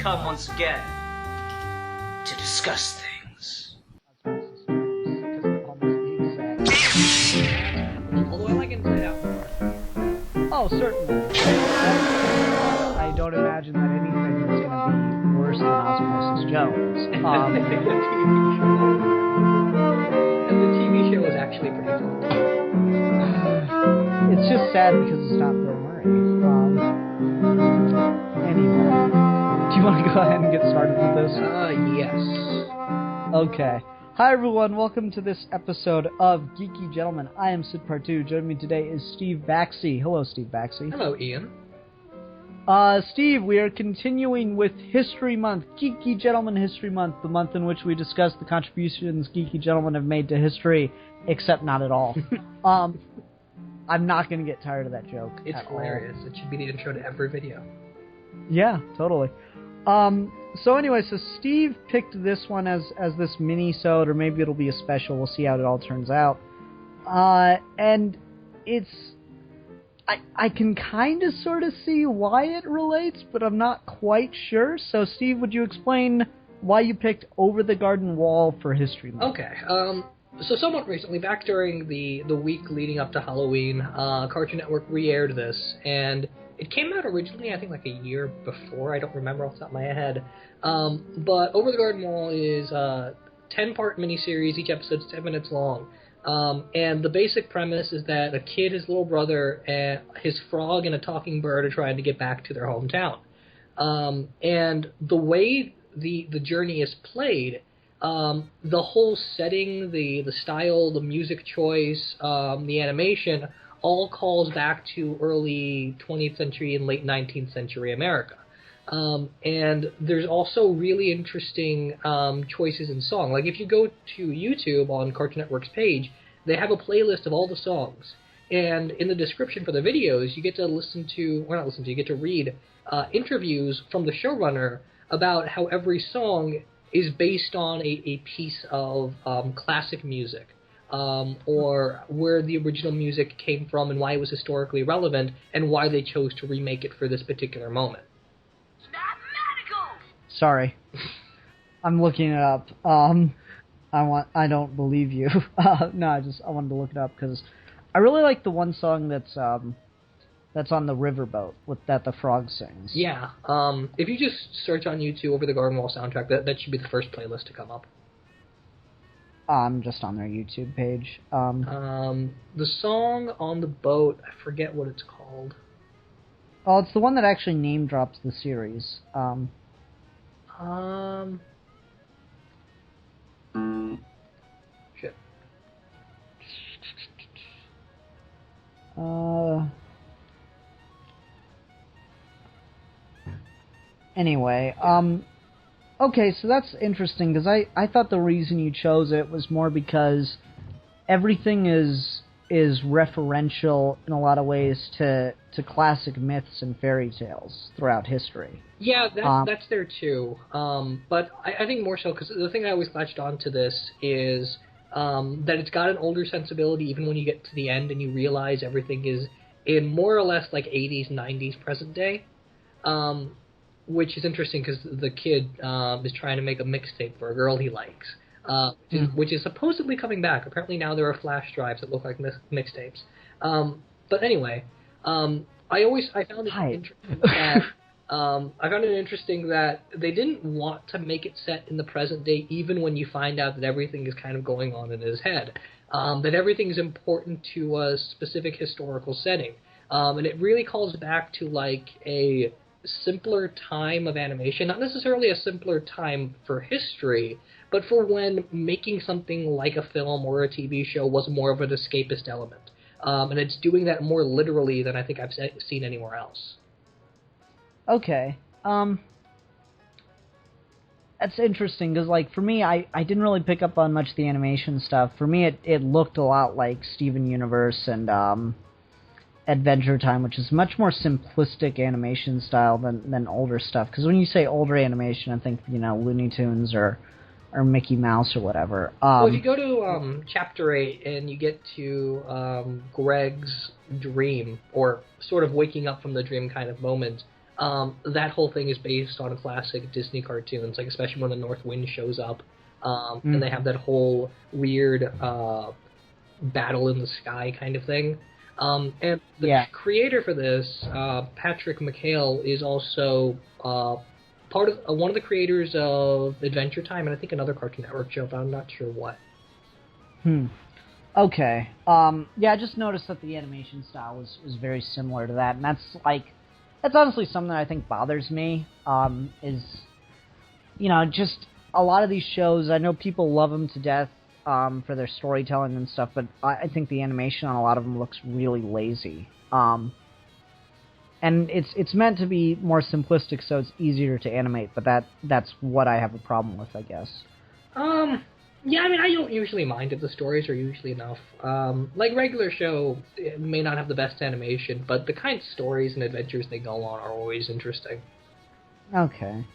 come once again to discuss things. Although I like Inside Out more. Oh, certainly. I don't imagine that anything is going to be worse than Osmosis Jones. And the TV show was actually pretty fun. It's just sad because it's not Bill Murray. Anyway, do you want to go ahead and get started with this? Yes. Okay. Hi everyone, welcome to this episode of Geeky Gentlemen. I am Sid Partu. Joining me today is Steve Baxey. Hello, Steve Baxey. Hello, Ian. Steve, we are continuing with History Month, Geeky Gentlemen History Month, the month in which we discuss the contributions geeky gentlemen have made to history, except not at all. I'm not going to get tired of that joke. It's hilarious. It should be the intro to every video. Yeah, totally. So anyway, so Steve picked this one as this mini-sode, or maybe it'll be a special. We'll see how it all turns out. And it's... I can kind of sort of see why it relates, but I'm not quite sure. So, Steve, would you explain why you picked Over the Garden Wall for History Month? Okay. So somewhat recently, back during the week leading up to Halloween, Cartoon Network re-aired this, and it came out originally, I think, like a year before. I don't remember off the top of my head. But Over the Garden Wall is a 10-part miniseries. Each episode's 10 minutes long. And the basic premise is that a kid, his little brother, his frog, and a talking bird are trying to get back to their hometown. And the way the journey is played, the whole setting, the style, the music choice, the animation, all calls back to early 20th century and late 19th century America. And there's also really interesting choices in song. Like if you go to YouTube on Cartoon Network's page, they have a playlist of all the songs. And in the description for the videos, you get to you get to read interviews from the showrunner about how every song is based on a piece of classic music, or where the original music came from and why it was historically relevant, and why they chose to remake it for this particular moment. Sorry. I'm looking it up. I don't believe you. No, I wanted to look it up because I really like the one song that's on the riverboat that the frog sings. Yeah. If you just search on YouTube Over the Garden Wall soundtrack, that should be the first playlist to come up. I'm just on their YouTube page. The song on the boat, I forget what it's called. Oh, it's the one that actually name drops the series. Shit. Anyway, okay, so that's interesting, because I thought the reason you chose it was more because everything is referential in a lot of ways to classic myths and fairy tales throughout history. Yeah, that's there too. But I think more so, because the thing I always latched on to this is that it's got an older sensibility even when you get to the end and you realize everything is in more or less like 80s, 90s present day. Which is interesting because the kid is trying to make a mixtape for a girl he likes. Which is supposedly coming back. Apparently now there are flash drives that look like mixtapes. But anyway, I found it interesting that they didn't want to make it set in the present day, even when you find out that everything is kind of going on in his head. That everything is important to a specific historical setting. And it really calls back to like a simpler time of animation, not necessarily a simpler time for history, but for when making something like a film or a TV show was more of an escapist element. And it's doing that more literally than I think I've seen anywhere else. Okay. That's interesting, because, like, for me, I didn't really pick up on much of the animation stuff. For me, it looked a lot like Steven Universe and Adventure Time, which is much more simplistic animation style than older stuff. Because when you say older animation, I think, Looney Tunes or Mickey Mouse or whatever. Well, if you go to Chapter 8 and you get to Greg's dream, or sort of waking up from the dream kind of moment, that whole thing is based on classic Disney cartoons, like especially when the North Wind shows up, and they have that whole weird battle in the sky kind of thing. And the creator for this, Patrick McHale, is also part of one of the creators of Adventure Time, and I think another Cartoon Network show, but I'm not sure what. Okay. I just noticed that the animation style was very similar to that, and that's honestly something that I think bothers me, is, just a lot of these shows, I know people love them to death, for their storytelling and stuff, but I think the animation on a lot of them looks really lazy. And it's meant to be more simplistic, so it's easier to animate, but that's what I have a problem with, I guess. Yeah, I mean, I don't usually mind if the stories are usually enough. Like regular show, it may not have the best animation, but the kind of stories and adventures they go on are always interesting. Okay.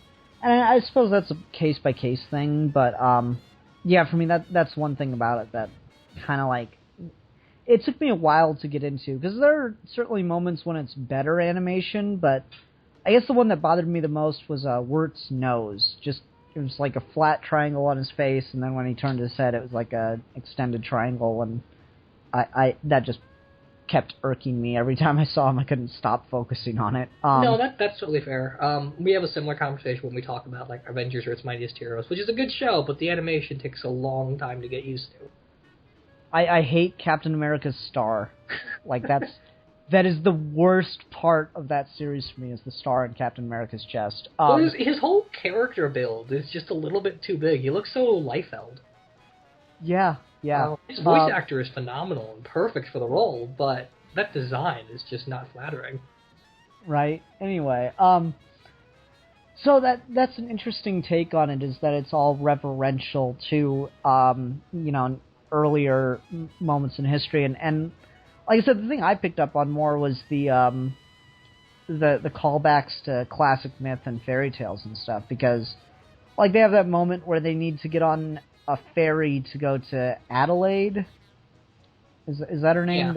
And I suppose that's a case-by-case thing, but, for me, that's one thing about it that kind of, it took me a while to get into, because there are certainly moments when it's better animation, but I guess the one that bothered me the most was Wirt's nose. It was like a flat triangle on his face, and then when he turned his head, it was like a extended triangle, and that just kept irking me. Every time I saw him, I couldn't stop focusing on it. No, that's totally fair. We have a similar conversation when we talk about, Avengers Earth's Mightiest Heroes, which is a good show, but the animation takes a long time to get used to. I hate Captain America's star. That is the worst part of that series for me, is the star in Captain America's chest. His whole character build is just a little bit too big. He looks so Liefeld. Yeah. His voice actor is phenomenal and perfect for the role, but that design is just not flattering. Right. Anyway, so that's an interesting take on it, is that it's all reverential to, earlier moments in history, and like I said, the thing I picked up on more was the callbacks to classic myth and fairy tales and stuff, because they have that moment where they need to get on a ferry to go to Adelaide. Is that her name?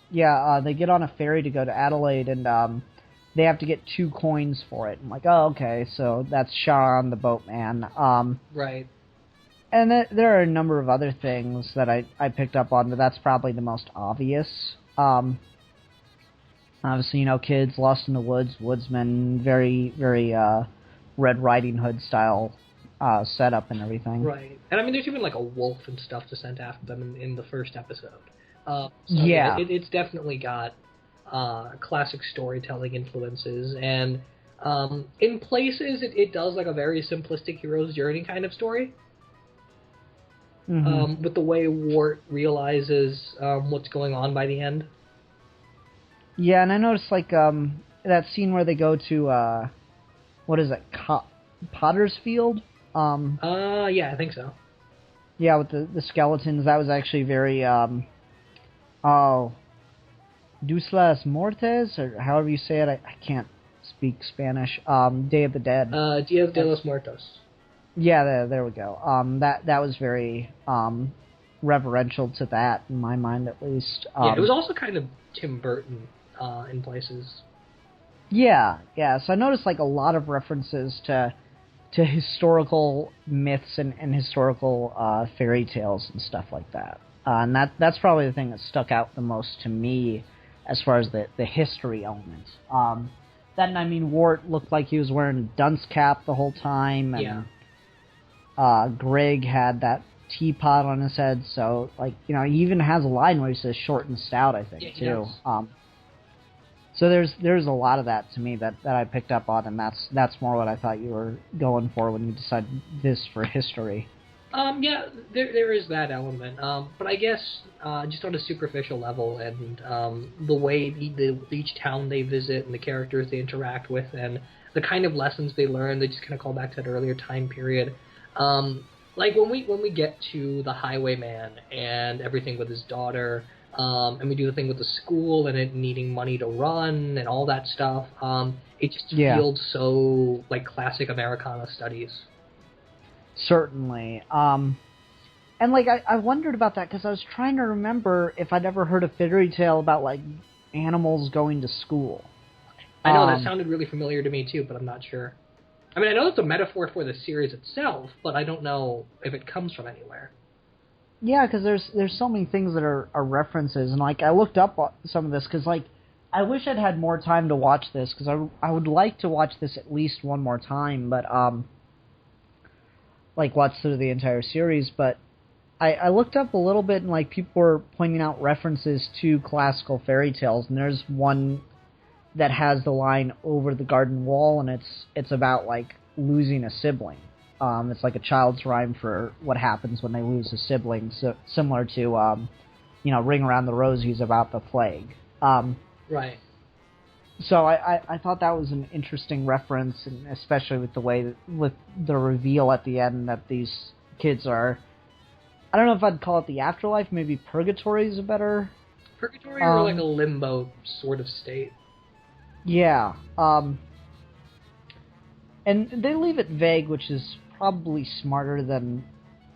Yeah. They get on a ferry to go to Adelaide, and they have to get 2 coins for it. I'm like, oh, okay, so that's Sean the boatman. Right. And there are a number of other things that I picked up on, but that's probably the most obvious. Obviously, kids lost in the woods, woodsmen, very, very Red Riding Hood style setup and everything. Right. And I mean, there's even a wolf and stuff to send after them in the first episode. It's definitely got classic storytelling influences, and in places it does a very simplistic hero's journey kind of story. Mm-hmm. With the way Wart realizes what's going on by the end. Yeah, and I noticed that scene where they go to what is it, Pottersfield? Yeah, I think so. Yeah, with the skeletons, that was actually very Dos las Muertes, or however you say it. I can't speak Spanish. Day of the Dead. Dia de los Muertos. Yeah, there we go. That was very reverential to that, in my mind at least. It was also kind of Tim Burton in places. Yeah. So I noticed a lot of references to historical myths and historical fairy tales and stuff like that. And that's probably the thing that stuck out the most to me as far as the history element. Then, I mean, Wart looked like he was wearing a dunce cap the whole time, and Greg had that teapot on his head, so, he even has a line where he says short and stout, I think, too. So there's a lot of that to me that I picked up on, and that's more what I thought you were going for when you decided this for history. There is that element, but I guess just on a superficial level, and the way each town they visit and the characters they interact with and the kind of lessons they learn, they just kind of call back to that earlier time period. When we get to the Highwayman and everything with his daughter, and we do the thing with the school and it needing money to run and all that stuff, it just feels so classic Americana studies. Certainly. And I wondered about that because I was trying to remember if I'd ever heard a fairy tale about animals going to school. I know that sounded really familiar to me too, but I'm not sure. I mean, I know it's a metaphor for the series itself, but I don't know if it comes from anywhere. Yeah, because there's so many things that are references, and like I looked up some of this because like I wish I'd had more time to watch this because I would like to watch this at least one more time, but like watch through the entire series. But I looked up a little bit, and like people were pointing out references to classical fairy tales, and there's one that has the line "over the garden wall," and it's about like losing a sibling. It's like a child's rhyme for what happens when they lose a sibling, so similar to "Ring Around the Rosie's" about the plague. Right. So I thought that was an interesting reference, and especially with the way with the reveal at the end that these kids are. I don't know if I'd call it the afterlife. Maybe purgatory is a better. Purgatory or like a limbo sort of state. Yeah. And they leave it vague, which is probably smarter than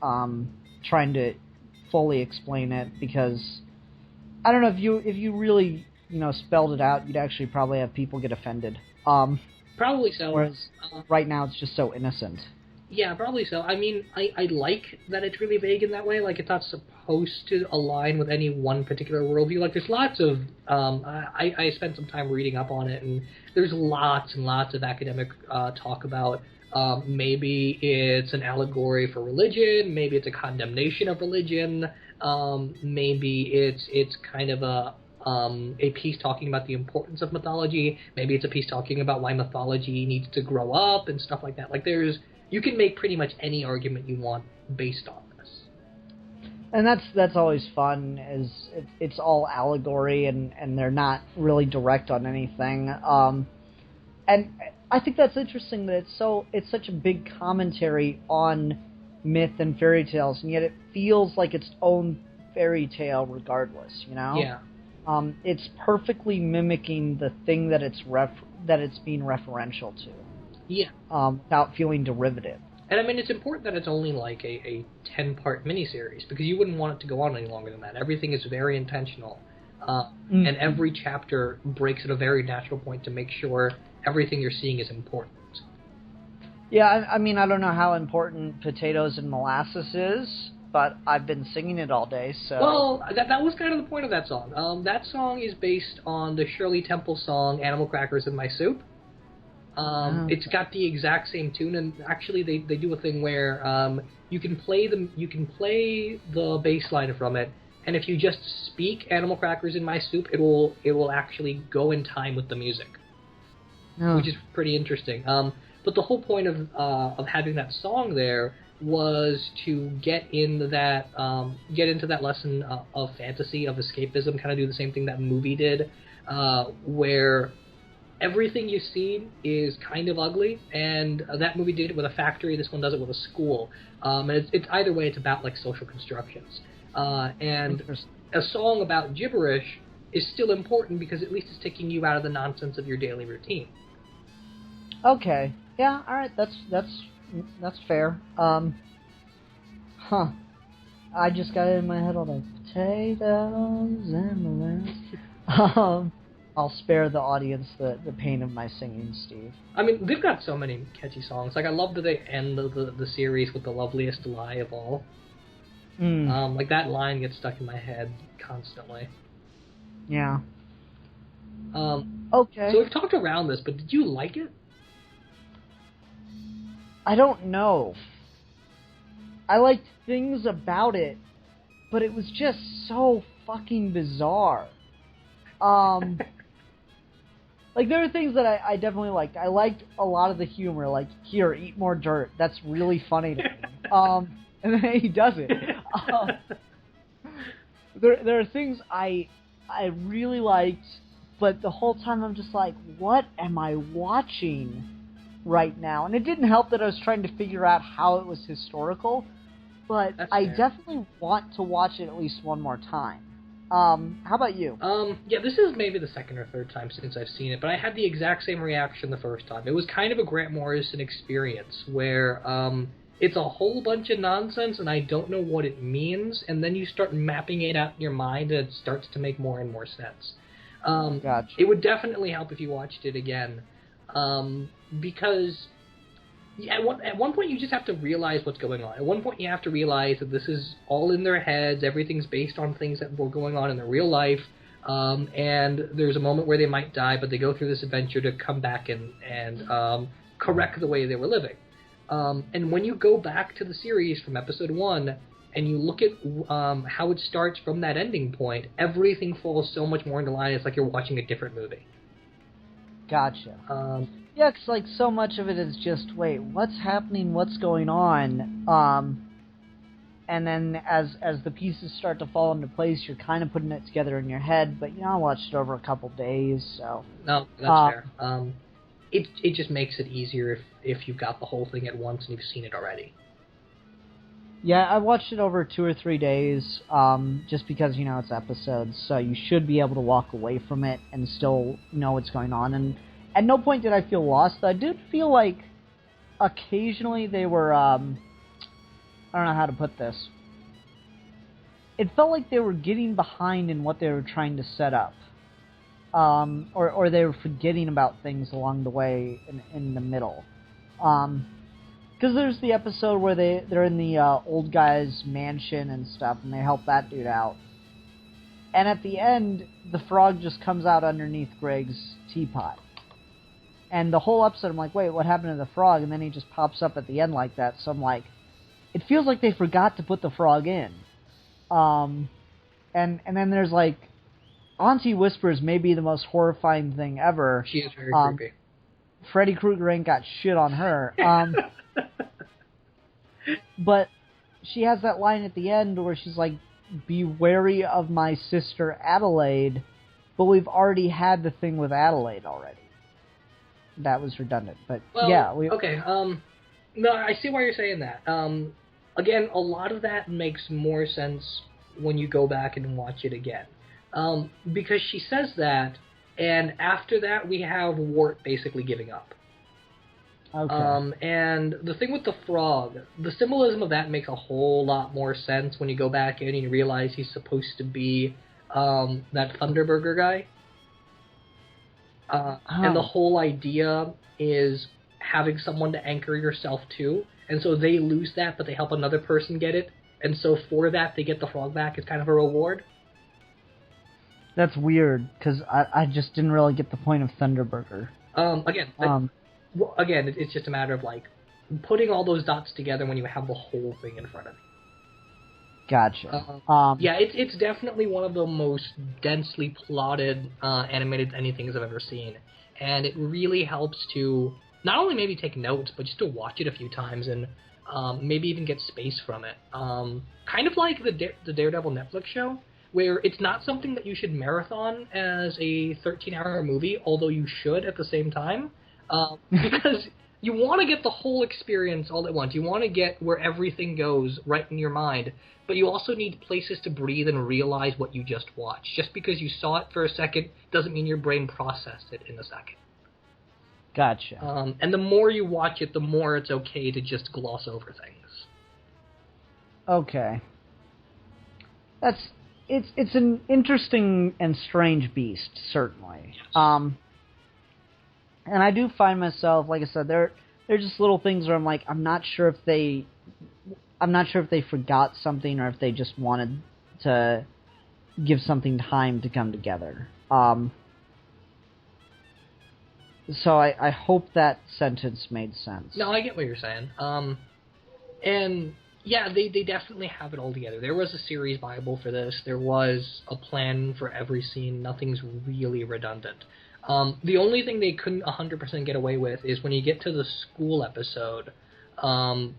trying to fully explain it, because I don't know if you really spelled it out, you'd actually probably have people get offended. Probably so. Whereas right now it's just so innocent. Yeah, probably so. I mean, I like that it's really vague in that way. Like, it's not supposed to align with any one particular worldview. Like, there's lots of... I spent some time reading up on it, and there's lots and lots of academic talk about maybe it's an allegory for religion, maybe it's a condemnation of religion, maybe it's kind of a piece talking about the importance of mythology, maybe it's a piece talking about why mythology needs to grow up and stuff like that. Like, you can make pretty much any argument you want based on this. And that's always fun, is it's all allegory, and they're not really direct on anything. And I think that's interesting that it's such a big commentary on myth and fairy tales, and yet it feels like its own fairy tale regardless, Yeah. It's perfectly mimicking the thing that it's being referential to. Yeah. Without feeling derivative. And I mean, it's important that it's only like a 10-part miniseries, because you wouldn't want it to go on any longer than that. Everything is very intentional. And every chapter breaks at a very natural point to make sure everything you're seeing is important. Yeah, I mean, I don't know how important Potatoes and Molasses is, but I've been singing it all day, so... Well, that was kind of the point of that song. That song is based on the Shirley Temple song, Animal Crackers in My Soup. It's got the exact same tune, and actually they do a thing where you can play the bass line from it, and if you just speak "Animal Crackers in My Soup," it will actually go in time with the music, which is pretty interesting. But the whole point of having that song there was to get into that lesson of fantasy, of escapism, kind of do the same thing that movie did, where everything you see is kind of ugly, and that movie did it with a factory. This one does it with a school. And it's either way, it's about like social constructions. And a song about gibberish is still important because at least it's taking you out of the nonsense of your daily routine. Okay. Yeah. All right. That's fair. I just got it in my head all day. Potatoes and molasses. I'll spare the audience the pain of my singing, Steve. I mean, they've got so many catchy songs. Like, I love that they end the series with the loveliest lie of all. Like, that line gets stuck in my head constantly. Yeah. Okay. So we've talked around this, but did you like it? I don't know. I liked things about it, but it was just so fucking bizarre. Like, there are things that I definitely liked. I liked a lot of the humor, like, here, eat more dirt. That's really funny to me. And then he does it. There are things I really liked, but the whole time I'm just like, what am I watching right now? And it didn't help that I was trying to figure out how it was historical, but I definitely want to watch it at least one more time. How about you? Yeah, this is maybe the second or third time since I've seen it, but I had the exact same reaction the first time. It was kind of a Grant Morrison experience, where it's a whole bunch of nonsense, and I don't know what it means, and then you start mapping it out in your mind, and it starts to make more and more sense. Gotcha. It would definitely help if you watched it again, because at one point you just have to realize what's going on. At one point you have to realize that this is all in their heads, everything's based on things that were going on in their real life, and there's a moment where they might die, but they go through this adventure to come back and correct the way they were living. And when you go back to the series from episode 1, and you look at how it starts from that ending point, everything falls so much more into line. It's like you're watching a different movie. Gotcha. Yeah, 'cause like so much of it is just, wait, what's happening? What's going on? And then as the pieces start to fall into place, you're kind of putting it together in your head. But I watched it over a couple days, so. No, that's fair. It just makes it easier if you've got the whole thing at once and you've seen it already. Yeah, I watched it over 2 or 3 days, just because, it's episodes, so you should be able to walk away from it and still know what's going on. And at no point did I feel lost. I did feel like occasionally they were, I don't know how to put this. It felt like they were getting behind in what they were trying to set up. Or they were forgetting about things along the way in the middle. Because there's the episode where they're in the old guy's mansion and stuff, and they help that dude out. And at the end, the frog just comes out underneath Greg's teapot. And the whole episode, I'm like, wait, what happened to the frog? And then he just pops up at the end like that. So I'm like, it feels like they forgot to put the frog in. And then there's like, Auntie Whispers may be the most horrifying thing ever. She is very creepy. Freddy Krueger ain't got shit on her. But she has that line at the end where she's like, be wary of my sister Adelaide, but we've already had the thing with Adelaide already. That was redundant, but well, yeah. Okay, no, I see why you're saying that. Again, a lot of that makes more sense when you go back and watch it again. Because she says that, and after that we have Wart basically giving up. Okay. And the thing with the frog, the symbolism of that makes a whole lot more sense when you go back in and you realize he's supposed to be that Thunderburger guy. And the whole idea is having someone to anchor yourself to, and so they lose that, but they help another person get it, and so for that they get the frog back as kind of a reward. That's weird, because I just didn't really get the point of Thunderburger. Again, it's just a matter of, like, putting all those dots together when you have the whole thing in front of you. Gotcha. Yeah, it's definitely one of the most densely plotted animated anythings I've ever seen. And it really helps to not only maybe take notes, but just to watch it a few times and maybe even get space from it. Kind of like the Daredevil Netflix show, where it's not something that you should marathon as a 13-hour movie, although you should at the same time. Because you want to get the whole experience all at once. You want to get where everything goes right in your mind, but you also need places to breathe and realize what you just watched. Just because you saw it for a second doesn't mean your brain processed it in a second. Gotcha. And the more you watch it, the more it's okay to just gloss over things. Okay. It's an interesting and strange beast, certainly. Yes. And I do find myself, like I said, they're just little things where I'm like, I'm not sure if they forgot something or if they just wanted to give something time to come together. So I hope that sentence made sense. No, I get what you're saying. And yeah, they definitely have it all together. There was a series Bible for this. There was a plan for every scene. Nothing's really redundant. The only thing they couldn't 100% get away with is when you get to the school episode,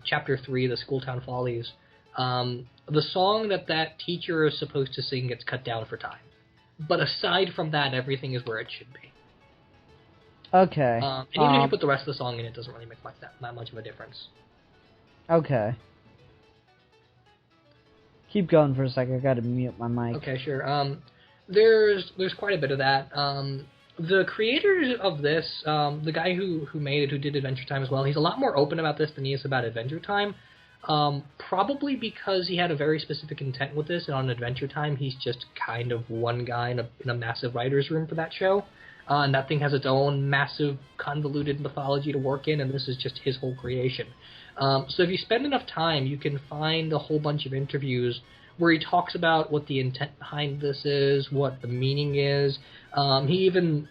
Chapter 3, the Schooltown Follies, the song that teacher is supposed to sing gets cut down for time. But aside from that, everything is where it should be. Okay. And even if you put the rest of the song in, it doesn't really make that much of a difference. Okay. Keep going for a second. I gotta mute my mic. Okay, sure. There's quite a bit of that. The creators of this, the guy who made it, who did Adventure Time as well, he's a lot more open about this than he is about Adventure Time. Probably because he had a very specific intent with this, and on Adventure Time, he's just kind of one guy in a massive writer's room for that show. And that thing has its own massive, convoluted mythology to work in, and this is just his whole creation. So if you spend enough time, you can find a whole bunch of interviews where he talks about what the intent behind this is, what the meaning is. He even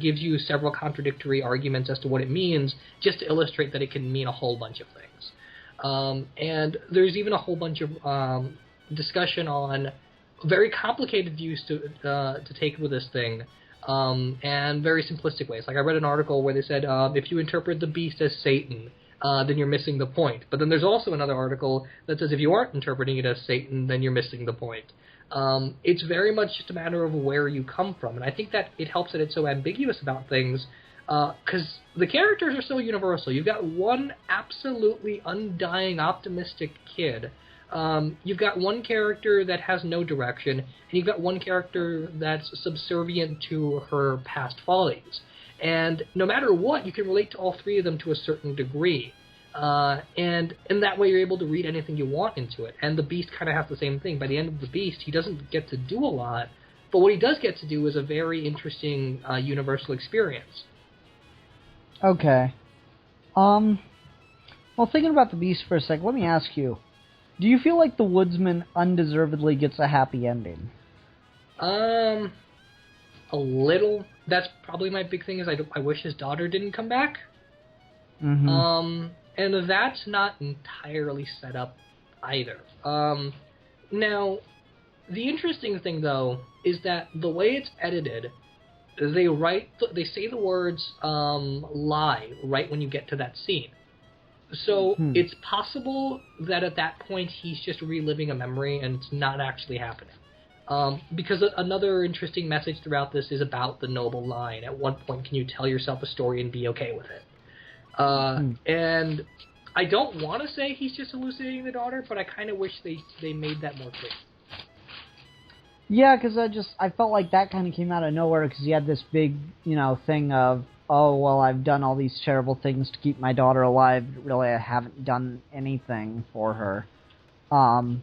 gives you several contradictory arguments as to what it means, just to illustrate that it can mean a whole bunch of things. And there's even a whole bunch of discussion on very complicated views to take with this thing, and very simplistic ways. Like I read an article where they said if you interpret the beast as Satan, then you're missing the point. But then there's also another article that says if you aren't interpreting it as Satan, then you're missing the point. It's very much just a matter of where you come from, and I think that it helps that it's so ambiguous about things, because the characters are so universal. You've got one absolutely undying, optimistic kid. You've got one character that has no direction, and you've got one character that's subservient to her past follies. And no matter what, you can relate to all three of them to a certain degree. And in that way, you're able to read anything you want into it. And the Beast kind of has the same thing. By the end of the Beast, he doesn't get to do a lot, but what he does get to do is a very interesting universal experience. Okay. Well, thinking about the Beast for a sec, let me ask you, do you feel like the Woodsman undeservedly gets a happy ending? A little. That's probably my big thing is I wish his daughter didn't come back. Mm-hmm. And that's not entirely set up either. Now, the interesting thing, though, is that the way it's edited, they say the words lie right when you get to that scene. So it's possible that at that point he's just reliving a memory and it's not actually happening. Because another interesting message throughout this is about the noble line. At one point, can you tell yourself a story and be okay with it? And I don't want to say he's just hallucinating the daughter, but I kind of wish they made that more clear. Yeah, because I felt like that kind of came out of nowhere because he had this big, thing of, oh, well, I've done all these terrible things to keep my daughter alive. Really, I haven't done anything for her. And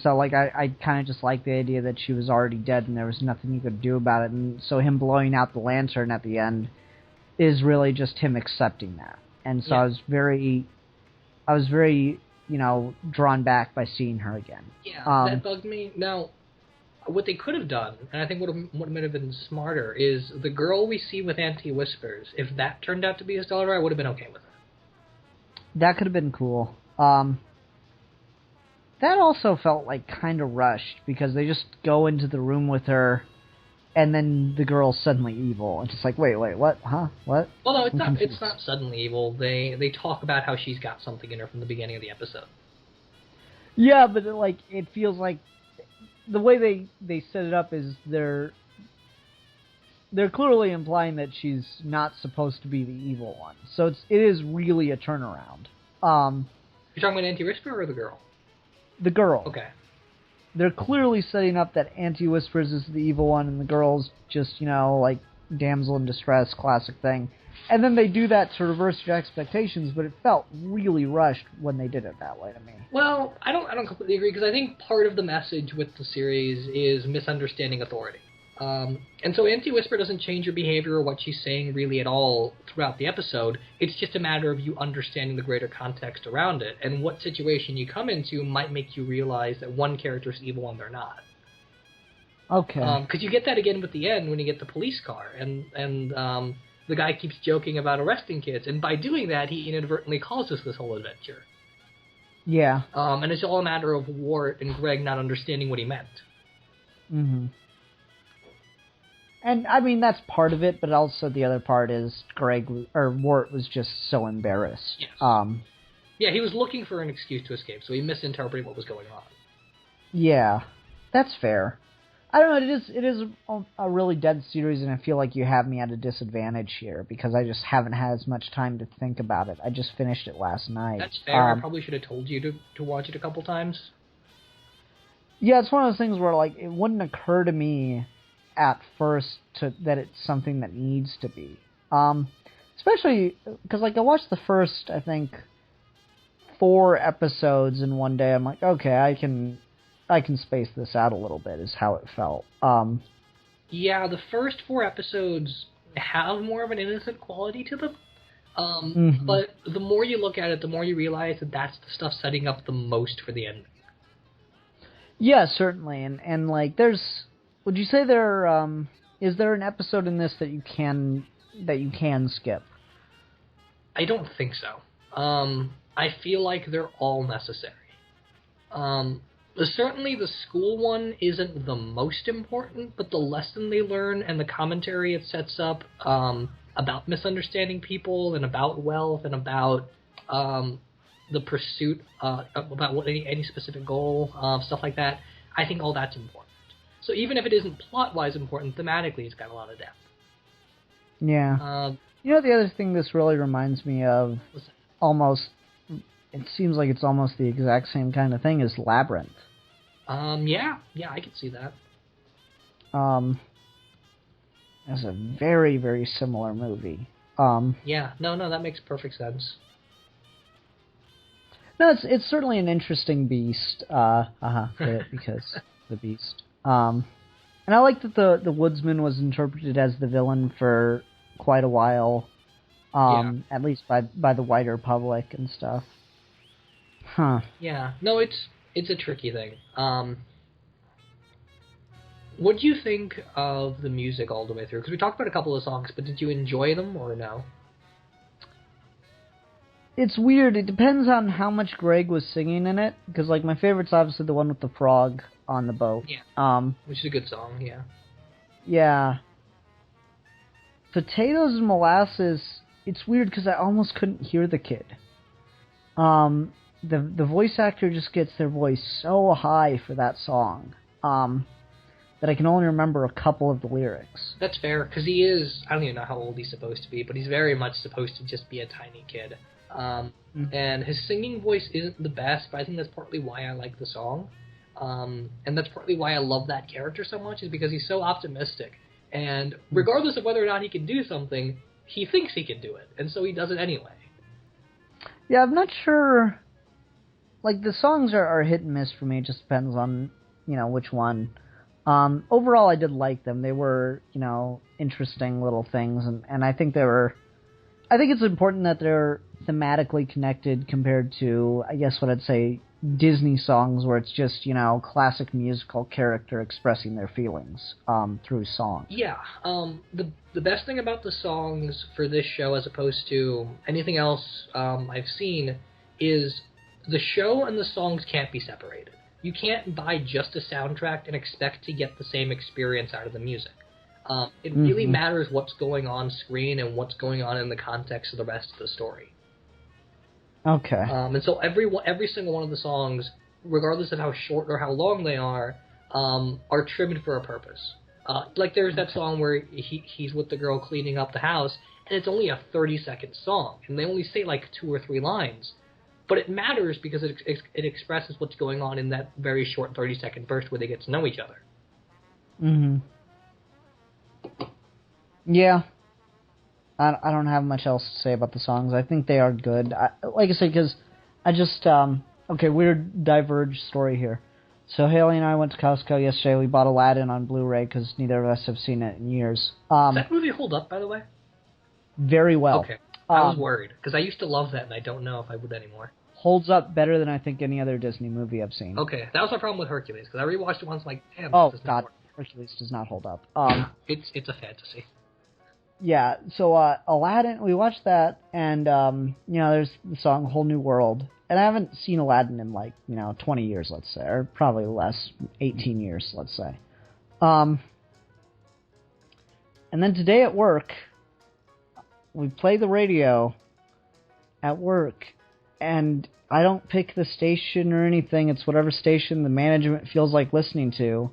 so, like, I kind of just liked the idea that she was already dead and there was nothing you could do about it. And so him blowing out the lantern at the end is really just him accepting that. And so yeah. I was very, drawn back by seeing her again. Yeah, that bugged me. Now, what they could have done, and I think what might have been smarter, is the girl we see with Auntie Whispers, if that turned out to be his daughter, I would have been okay with it. That could have been cool. That also felt like kind of rushed, because they just go into the room with her, and then the girl's suddenly evil. It's just like, wait, what? Huh? What? Well, no, it's not suddenly evil. They talk about how she's got something in her from the beginning of the episode. Yeah, but it feels like the way they set it up is they're clearly implying that she's not supposed to be the evil one. So it is really a turnaround. You're talking about Auntie Whisper or the girl? The girl. Okay. They're clearly setting up that Auntie Whispers is the evil one and the girl's just, damsel in distress, classic thing. And then they do that to reverse your expectations, but it felt really rushed when they did it that way to me. Well, I don't completely agree, because I think part of the message with the series is misunderstanding authority. And so Auntie Whisper doesn't change her behavior or what she's saying really at all throughout the episode. It's just a matter of you understanding the greater context around it, and what situation you come into might make you realize that one character is evil and they're not. Okay. Because you get that again with the end when you get the police car, and the guy keeps joking about arresting kids, and by doing that, he inadvertently causes this whole adventure. Yeah. And it's all a matter of Wart and Greg not understanding what he meant. Mm-hmm. And, I mean, that's part of it, but also the other part is Wart was just so embarrassed. Yes. Yeah, he was looking for an excuse to escape, so he misinterpreted what was going on. Yeah, that's fair. I don't know, it is a really dead series, and I feel like you have me at a disadvantage here, because I just haven't had as much time to think about it. I just finished it last night. That's fair. I probably should have told you to watch it a couple times. Yeah, it's one of those things where, it wouldn't occur to me at first that it's something that needs to be. Especially because, I watched the first, I think, 4 episodes in one day, I'm like, okay, I can space this out a little bit, is how it felt. Yeah, the first 4 episodes have more of an innocent quality to them. But the more you look at it, the more you realize that that's the stuff setting up the most for the ending. Yeah, certainly. And like, would you say is there an episode in this that you can skip? I don't think so. I feel like they're all necessary. Certainly the school one isn't the most important, but the lesson they learn and the commentary it sets up about misunderstanding people and about wealth and about the pursuit about what any specific goal, stuff like that, I think all that's important. So even if it isn't plot-wise important, thematically it's got a lot of depth. Yeah. The other thing this really reminds me of, almost, it seems like it's almost the exact same kind of thing as Labyrinth. Yeah, I could see that. It's a very, very similar movie. Yeah, no, that makes perfect sense. No, it's certainly an interesting beast. Because the beast. And I like that the woodsman was interpreted as the villain for quite a while. At least by the wider public and stuff. Huh. Yeah. No, it's a tricky thing. What do you think of the music all the way through? Because we talked about a couple of songs, but did you enjoy them or no? It's weird. It depends on how much Greg was singing in it. Because, like, my favorite's obviously the one with the frog on the boat. Yeah. Which is a good song, yeah. Yeah. Potatoes and Molasses, it's weird because I almost couldn't hear the kid. The voice actor just gets their voice so high for that song that I can only remember a couple of the lyrics. That's fair, because he is, I don't even know how old he's supposed to be, but he's very much supposed to just be a tiny kid. And his singing voice isn't the best, but I think that's partly why I like the song. And that's partly why I love that character so much, is because he's so optimistic. And regardless of whether or not he can do something, he thinks he can do it, and so he does it anyway. Yeah, I'm not sure. Like, the songs are hit and miss for me. It just depends on, which one. Overall, I did like them. They were, interesting little things, and I think I think it's important that they're thematically connected compared to, I guess what I'd say, Disney songs where it's just, classic musical character expressing their feelings through song. Yeah. The best thing about the songs for this show as opposed to anything else I've seen is the show and the songs can't be separated. You can't buy just a soundtrack and expect to get the same experience out of the music. It really matters what's going on screen and what's going on in the context of the rest of the story. Okay. And so every single one of the songs, regardless of how short or how long they are trimmed for a purpose. Like there's that song where he's with the girl cleaning up the house, and it's only a 30-second song, and they only say like 2 or 3 lines. But it matters because it expresses what's going on in that very short 30-second burst where they get to know each other. Mm-hmm. Yeah. I don't have much else to say about the songs. I think they are good. Like I said, because I just... okay, weird diverge story here. So Haley and I went to Costco yesterday. We bought Aladdin on Blu-ray because neither of us have seen it in years. Does that movie hold up, by the way? Very well. Okay. I was worried, because I used to love that, and I don't know if I would anymore. Holds up better than I think any other Disney movie I've seen. Okay, that was my problem with Hercules, because I rewatched it once, like, damn. Oh, God, Hercules does not hold up. It's a fantasy. Yeah, so Aladdin, we watched that, and, there's the song Whole New World, and I haven't seen Aladdin in, 20 years, let's say, or probably less, 18 years, let's say. And then today at work, we play the radio at work, and I don't pick the station or anything. It's whatever station the management feels like listening to,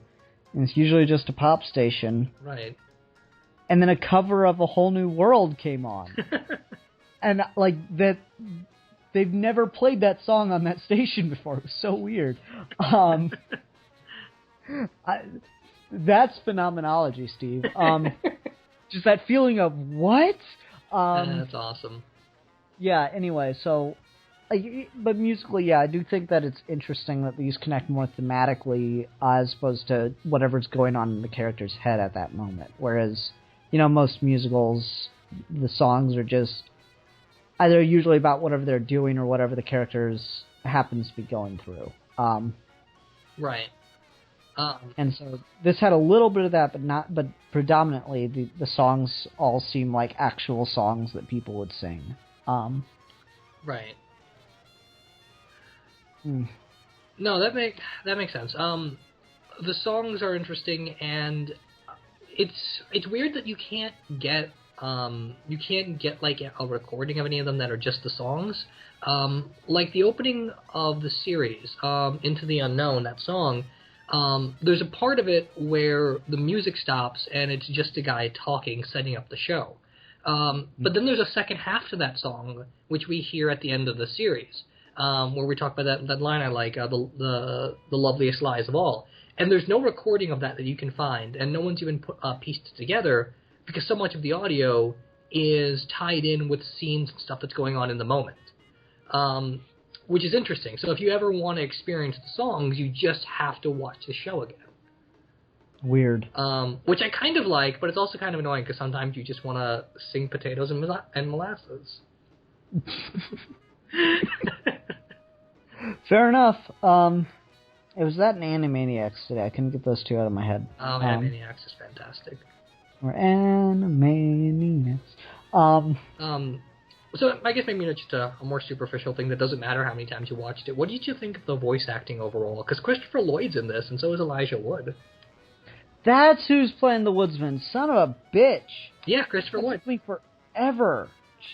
and it's usually just a pop station. Right. And then a cover of A Whole New World came on. And, that... They've never played that song on that station before. It was so weird. That's phenomenology, Steve. Just that feeling of, what? That's awesome. Yeah, anyway, so But musically, yeah, I do think that it's interesting that these connect more thematically as opposed to whatever's going on in the character's head at that moment. Whereas, most musicals, the songs are just either usually about whatever they're doing or whatever the characters happens to be going through. Right. And so this had a little bit of that, but predominantly the songs all seem like actual songs that people would sing. Right. Mm. No, that makes sense. The songs are interesting, and it's weird that you can't get like a recording of any of them that are just the songs. Like the opening of the series, Into the Unknown, that song. There's a part of it where the music stops and it's just a guy talking, setting up the show. But then there's a second half to that song, which we hear at the end of the series, where we talk about that line I like, the loveliest lies of all. And there's no recording of that you can find, and no one's even pieced it together, because so much of the audio is tied in with scenes and stuff that's going on in the moment. Which is interesting. So if you ever want to experience the songs, you just have to watch the show again. Weird. Which I kind of like, but it's also kind of annoying because sometimes you just want to sing potatoes and molasses. Fair enough. It was that and Animaniacs today. I couldn't get those two out of my head. Animaniacs is fantastic. Or Animaniacs. So I guess maybe just a more superficial thing that doesn't matter how many times you watched it. What did you think of the voice acting overall? Because Christopher Lloyd's in this, and so is Elijah Wood. That's who's playing the Woodsman. Son of a bitch. Yeah, Christopher Lloyd. It took me forever.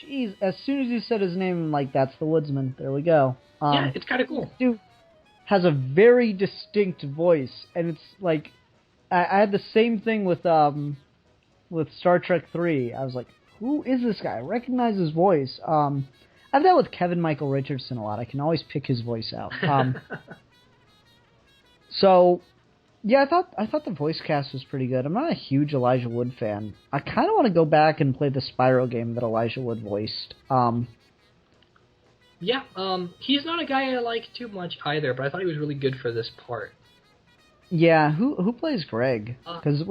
Jeez, as soon as you said his name, I'm like, that's the Woodsman. There we go. Yeah, it's kind of cool. Dude has a very distinct voice, and it's like, I had the same thing with Star Trek 3. I was like, who is this guy? I recognize his voice. I've done that with Kevin Michael Richardson a lot. I can always pick his voice out. So, yeah, I thought the voice cast was pretty good. I'm not a huge Elijah Wood fan. I kind of want to go back and play the Spyro game that Elijah Wood voiced. Yeah, he's not a guy I like too much either, but I thought he was really good for this part. Yeah, who plays Greg? Because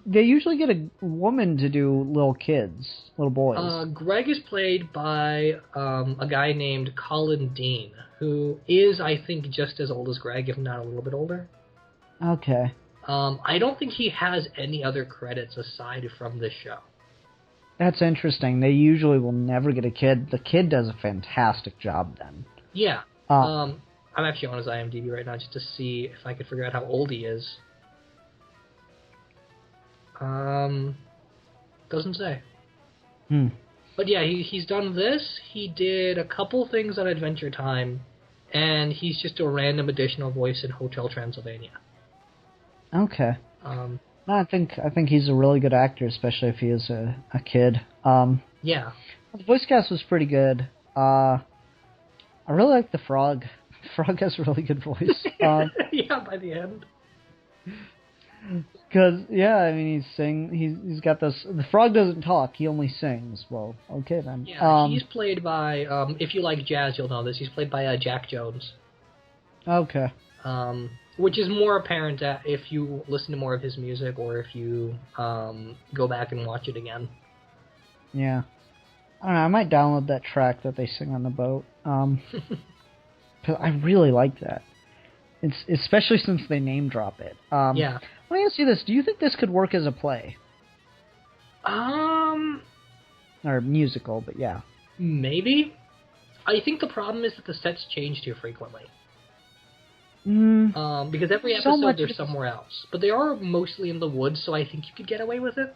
they usually get a woman to do little boys. Greg is played by a guy named Colin Dean, who is, I think, just as old as Greg, if not a little bit older. Okay. I don't think he has any other credits aside from this show. That's interesting. They usually will never get a kid. The kid does a fantastic job then. Yeah. I'm actually on his IMDb right now just to see if I could figure out how old he is. Doesn't say. But yeah, he's done this. He did a couple things on Adventure Time, and he's just a random additional voice in Hotel Transylvania. Okay. I think he's a really good actor, especially if he is a kid. Yeah. The voice cast was pretty good. I really like the frog. Frog has a really good voice. Yeah, by the end. Because, yeah, I mean, he's got this... The frog doesn't talk, he only sings. Well, okay then. Yeah, he's played by... if you like jazz, you'll know this. He's played by Jack Jones. Okay. Which is more apparent if you listen to more of his music or if you go back and watch it again. Yeah. I don't know, I might download that track that they sing on the boat. Cause I really like that. It's especially since they name drop it. Yeah. Let me ask you this: do you think this could work as a play? Or musical, but yeah. Maybe. I think the problem is that the sets change too frequently. Because every episode they're somewhere else, but they are mostly in the woods, so I think you could get away with it.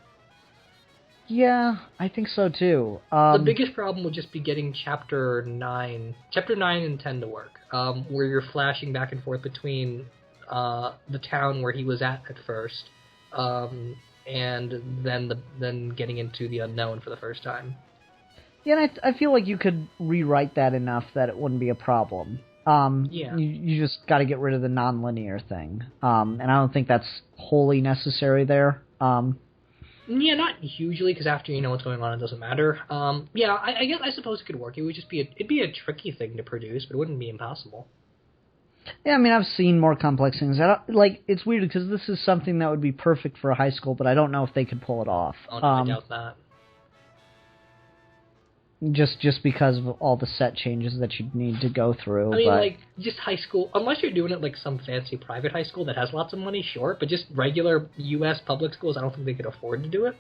Yeah, I think so too. The biggest problem would just be getting Chapter 9 and 10 to work, where you're flashing back and forth between the town where he was at first, and then getting into the unknown for the first time. Yeah, and I feel like you could rewrite that enough that it wouldn't be a problem. Yeah. You just got to get rid of the non-linear thing, and I don't think that's wholly necessary there. Yeah, not hugely, because after you know what's going on, it doesn't matter. Yeah, I suppose it could work. It would just be it'd be a tricky thing to produce, but it wouldn't be impossible. Yeah, I mean, I've seen more complex things. It's weird because this is something that would be perfect for a high school, but I don't know if they could pull it off. Oh, no, I doubt that. Just because of all the set changes that you'd need to go through. I mean, just high school, unless you're doing it like some fancy private high school that has lots of money, sure, but just regular U.S. public schools, I don't think they could afford to do it.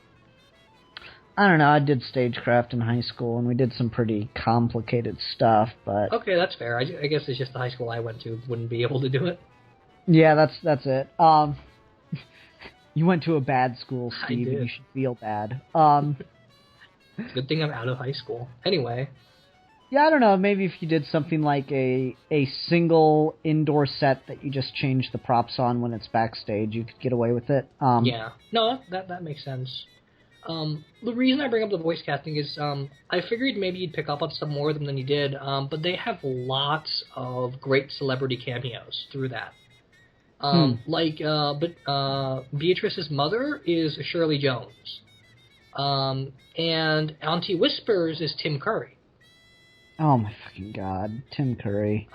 I don't know, I did stagecraft in high school, and we did some pretty complicated stuff, but... Okay, that's fair. I guess it's just the high school I went to wouldn't be able to do it. Yeah, that's it. You went to a bad school, Steve, and you should feel bad. It's a good thing I'm out of high school. Anyway. Yeah, I don't know. Maybe if you did something like a single indoor set that you just change the props on when it's backstage, you could get away with it. Yeah. No, that makes sense. The reason I bring up the voice casting is I figured maybe you'd pick up on some more of them than you did, but they have lots of great celebrity cameos through that. Beatrice's mother is Shirley Jones. And Auntie Whispers is Tim Curry. Oh my fucking god, Tim Curry.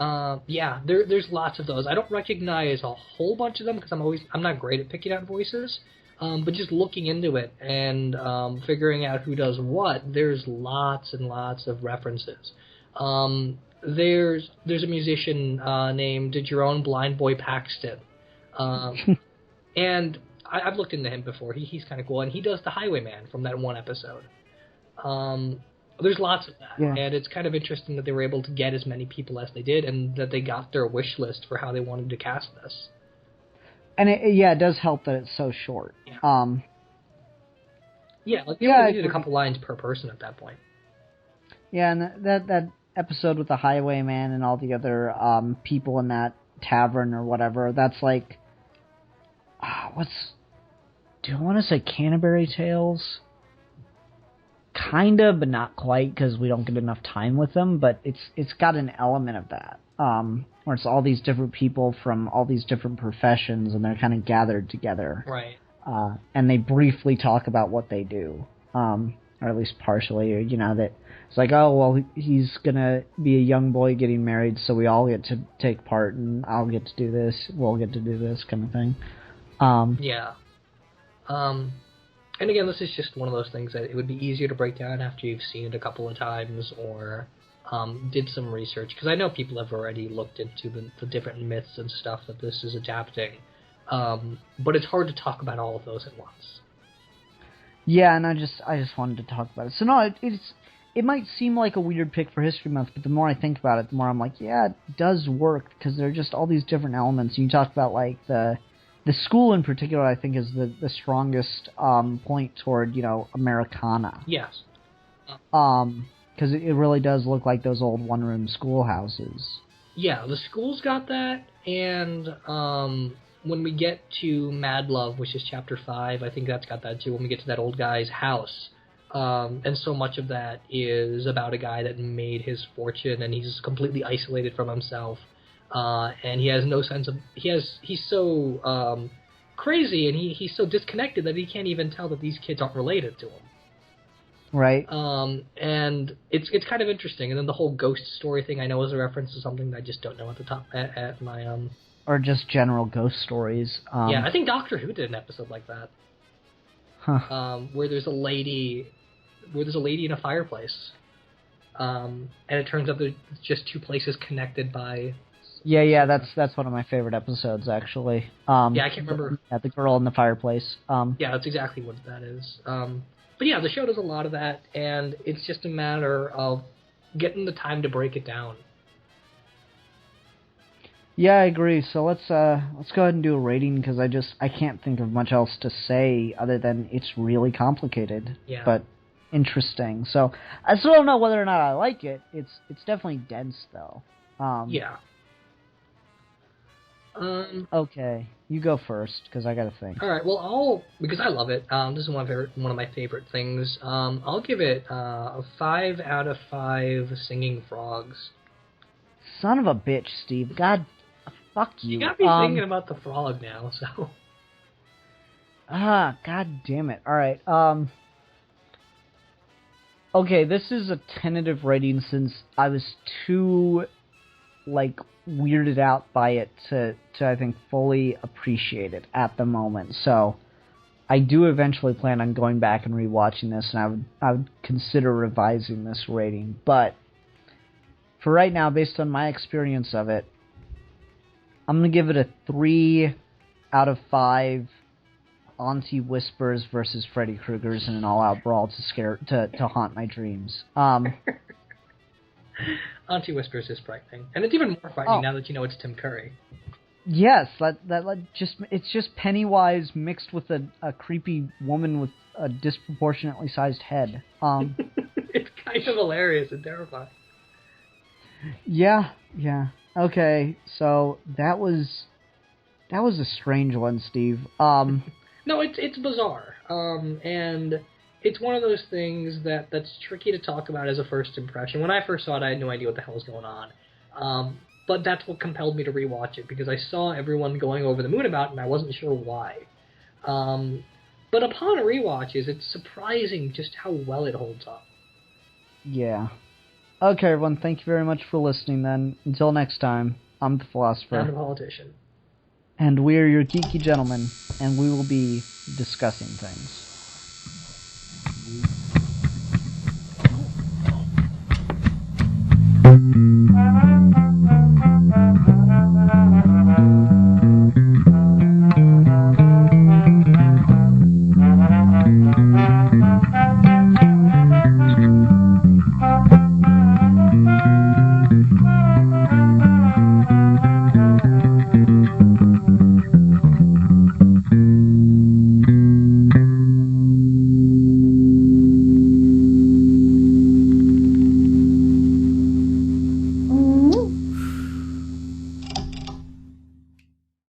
Yeah, there's lots of those. I don't recognize a whole bunch of them because I'm not great at picking out voices. But just looking into it and figuring out who does what, there's lots and lots of references. There's a musician named Jerome Blind Boy Paxton, and I've looked into him before. He's kind of cool, and he does the Highwayman from that one episode. There's lots of that, yeah. And it's kind of interesting that they were able to get as many people as they did, and that they got their wish list for how they wanted to cast this. And it does help that it's so short. Yeah. They only needed a couple lines per person at that point. Yeah, and that episode with the Highwayman and all the other people in that tavern or whatever, that's like, do I want to say Canterbury Tales? Kinda, but not quite, because we don't get enough time with them, but it's got an element of that. Where it's all these different people from all these different professions, and they're kind of gathered together. Right. And they briefly talk about what they do. Or at least partially, or, that it's like, oh, well, he's gonna be a young boy getting married, so we all get to take part, and I'll get to do this, we'll get to do this, kind of thing. Yeah. And again, this is just one of those things that it would be easier to break down after you've seen it a couple of times, or did some research, because I know people have already looked into the different myths and stuff that this is adapting, but it's hard to talk about all of those at once. Yeah, and I just wanted to talk about it. So no, it might seem like a weird pick for History Month, but the more I think about it, the more I'm like, yeah, it does work, because there are just all these different elements. You talk about like the school in particular, I think, is the strongest point toward Americana. Yes. Because it really does look like those old one-room schoolhouses. Yeah, the school's got that, and when we get to Mad Love, which is Chapter 5, I think that's got that too, when we get to that old guy's house. And so much of that is about a guy that made his fortune, and he's completely isolated from himself. And he has no sense of... He's so crazy, and he's so disconnected that he can't even tell that these kids aren't related to him. Right. And it's kind of interesting. And then the whole ghost story thing I know is a reference to something that I just don't know at my... Or just general ghost stories. Yeah, I think Doctor Who did an episode like that. Huh. Where there's a lady in a fireplace. And it turns out there's just two places connected by... Yeah, that's one of my favorite episodes, actually. Yeah, I can't remember. Yeah, the girl in the fireplace. Yeah, that's exactly what that is. But yeah, the show does a lot of that, and it's just a matter of getting the time to break it down. Yeah, I agree. So let's go ahead and do a rating, because I can't think of much else to say other than it's really complicated, but interesting. So I still don't know whether or not I like it. It's definitely dense, though. Yeah. Okay, you go first, because I gotta think. All right. Well, because I love it. This is one of my favorite things. I'll give it a 5 out of 5 singing frogs. Son of a bitch, Steve. God, fuck you. You got me thinking about the frog now. So. God damn it. Alright, okay, this is a tentative rating since I was too, like, weirded out by it to I think, fully appreciate it at the moment. So, I do eventually plan on going back and rewatching this, and I would consider revising this rating. But, for right now, based on my experience of it, I'm going to give it a 3 out of 5 Auntie Whispers versus Freddy Krueger's in an all-out brawl to haunt my dreams. Auntie Whispers is frightening, and it's even more frightening now that you know it's Tim Curry. Yes, it's just Pennywise mixed with a creepy woman with a disproportionately sized head. It's kind of hilarious and terrifying. Yeah. Okay, so that was a strange one, Steve. No, it's bizarre, and it's one of those things that's tricky to talk about as a first impression. When I first saw it, I had no idea what the hell was going on, but that's what compelled me to rewatch it, because I saw everyone going over the moon about it, and I wasn't sure why. But upon rewatches, it's surprising just how well it holds up. Yeah. Okay, everyone, thank you very much for listening, then. Until next time, I'm the Philosopher. I'm the Politician. And we are your Geeky Gentlemen, and we will be discussing things.